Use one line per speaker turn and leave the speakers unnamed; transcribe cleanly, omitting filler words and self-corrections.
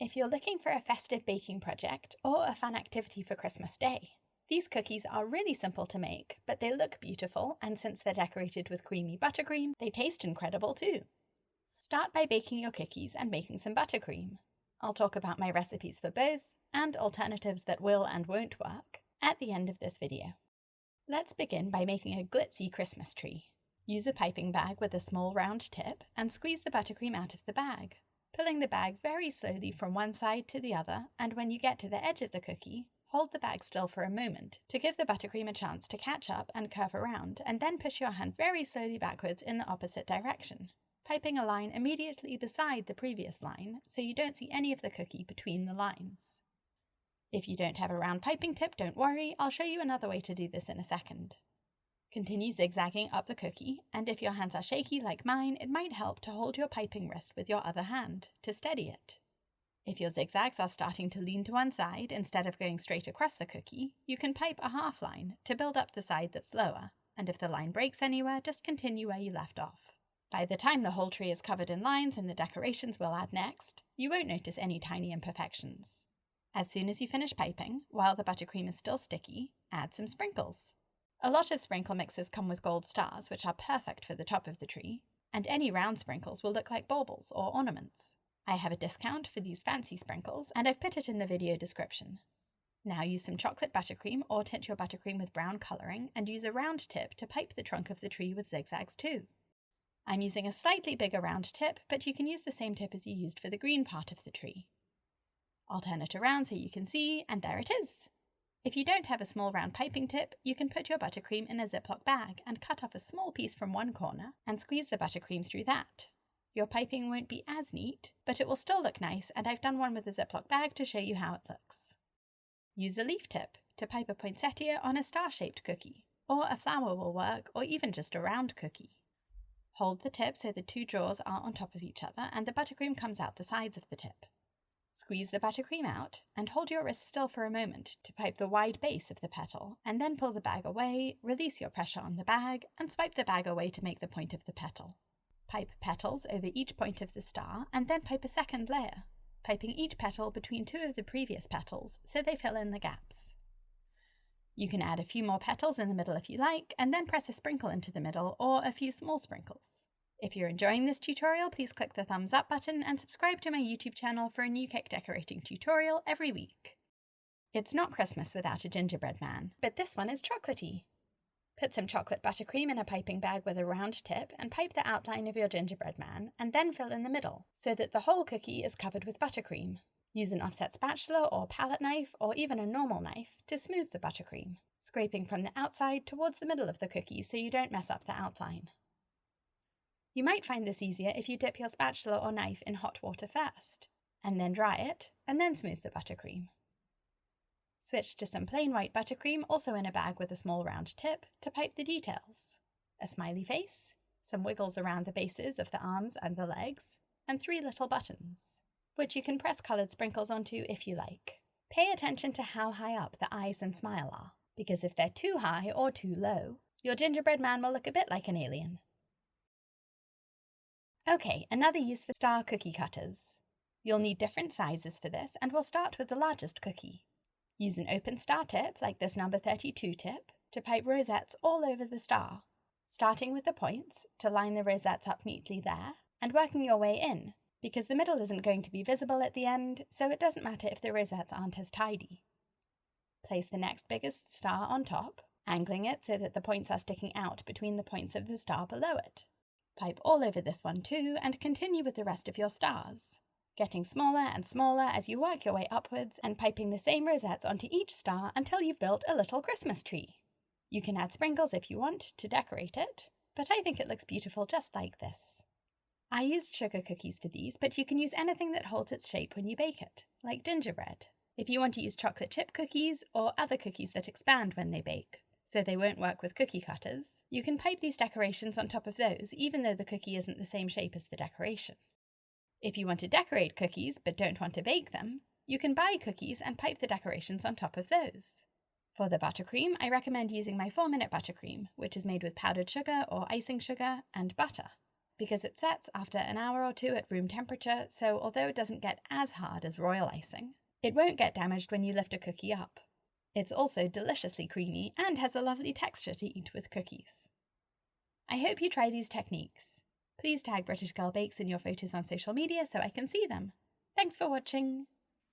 If you're looking for a festive baking project or a fun activity for Christmas Day, these cookies are really simple to make, but they look beautiful, and since they're decorated with creamy buttercream, they taste incredible too. Start by baking your cookies and making some buttercream. I'll talk about my recipes for both, and alternatives that will and won't work, at the end of this video. Let's begin by making a glitzy Christmas tree. Use a piping bag with a small round tip and squeeze the buttercream out of the bag, pulling the bag very slowly from one side to the other, and when you get to the edge of the cookie, hold the bag still for a moment to give the buttercream a chance to catch up and curve around, and then push your hand very slowly backwards in the opposite direction, piping a line immediately beside the previous line so you don't see any of the cookie between the lines. If you don't have a round piping tip, don't worry, I'll show you another way to do this in a second. Continue zigzagging up the cookie, and if your hands are shaky like mine, it might help to hold your piping wrist with your other hand to steady it. If your zigzags are starting to lean to one side instead of going straight across the cookie, you can pipe a half line to build up the side that's lower, and if the line breaks anywhere, just continue where you left off. By the time the whole tree is covered in lines and the decorations we'll add next, you won't notice any tiny imperfections. As soon as you finish piping, while the buttercream is still sticky, add some sprinkles. A lot of sprinkle mixes come with gold stars, which are perfect for the top of the tree, and any round sprinkles will look like baubles or ornaments. I have a discount for these fancy sprinkles, and I've put it in the video description. Now use some chocolate buttercream or tint your buttercream with brown colouring, and use a round tip to pipe the trunk of the tree with zigzags too. I'm using a slightly bigger round tip, but you can use the same tip as you used for the green part of the tree. I'll turn it around so you can see, and there it is! If you don't have a small round piping tip, you can put your buttercream in a Ziploc bag and cut off a small piece from one corner and squeeze the buttercream through that. Your piping won't be as neat, but it will still look nice, and I've done one with a Ziploc bag to show you how it looks. Use a leaf tip to pipe a poinsettia on a star-shaped cookie, or a flower will work, or even just a round cookie. Hold the tip so the two jaws are on top of each other and the buttercream comes out the sides of the tip. Squeeze the buttercream out and hold your wrist still for a moment to pipe the wide base of the petal, and then pull the bag away, release your pressure on the bag, and swipe the bag away to make the point of the petal. Pipe petals over each point of the star, and then pipe a second layer, piping each petal between two of the previous petals so they fill in the gaps. You can add a few more petals in the middle if you like, and then press a sprinkle into the middle or a few small sprinkles. If you're enjoying this tutorial, please click the thumbs up button and subscribe to my YouTube channel for a new cake decorating tutorial every week. It's not Christmas without a gingerbread man, but this one is chocolatey. Put some chocolate buttercream in a piping bag with a round tip and pipe the outline of your gingerbread man, and then fill in the middle, so that the whole cookie is covered with buttercream. Use an offset spatula or palette knife, or even a normal knife, to smooth the buttercream, scraping from the outside towards the middle of the cookie so you don't mess up the outline. You might find this easier if you dip your spatula or knife in hot water first, and then dry it, and then smooth the buttercream. Switch to some plain white buttercream, also in a bag with a small round tip, to pipe the details. A smiley face, some wiggles around the bases of the arms and the legs, and 3 little buttons, which you can press coloured sprinkles onto if you like. Pay attention to how high up the eyes and smile are, because if they're too high or too low, your gingerbread man will look a bit like an alien. Okay, another use for star cookie cutters. You'll need different sizes for this, and we'll start with the largest cookie. Use an open star tip, like this number 32 tip, to pipe rosettes all over the star, starting with the points to line the rosettes up neatly there, and working your way in, because the middle isn't going to be visible at the end, so it doesn't matter if the rosettes aren't as tidy. Place the next biggest star on top, angling it so that the points are sticking out between the points of the star below it. Pipe all over this one too, and continue with the rest of your stars, getting smaller and smaller as you work your way upwards and piping the same rosettes onto each star until you've built a little Christmas tree. You can add sprinkles if you want to decorate it, but I think it looks beautiful just like this. I used sugar cookies for these, but you can use anything that holds its shape when you bake it, like gingerbread. If you want to use chocolate chip cookies or other cookies that expand when they bake, so they won't work with cookie cutters, you can pipe these decorations on top of those even though the cookie isn't the same shape as the decoration. If you want to decorate cookies but don't want to bake them, you can buy cookies and pipe the decorations on top of those. For the buttercream, I recommend using my 4-minute buttercream, which is made with powdered sugar or icing sugar and butter. because it sets after an hour or two at room temperature, so although it doesn't get as hard as royal icing, it won't get damaged when you lift a cookie up. It's also deliciously creamy and has a lovely texture to eat with cookies. I hope you try these techniques. Please tag British Girl Bakes in your photos on social media so I can see them. Thanks for watching!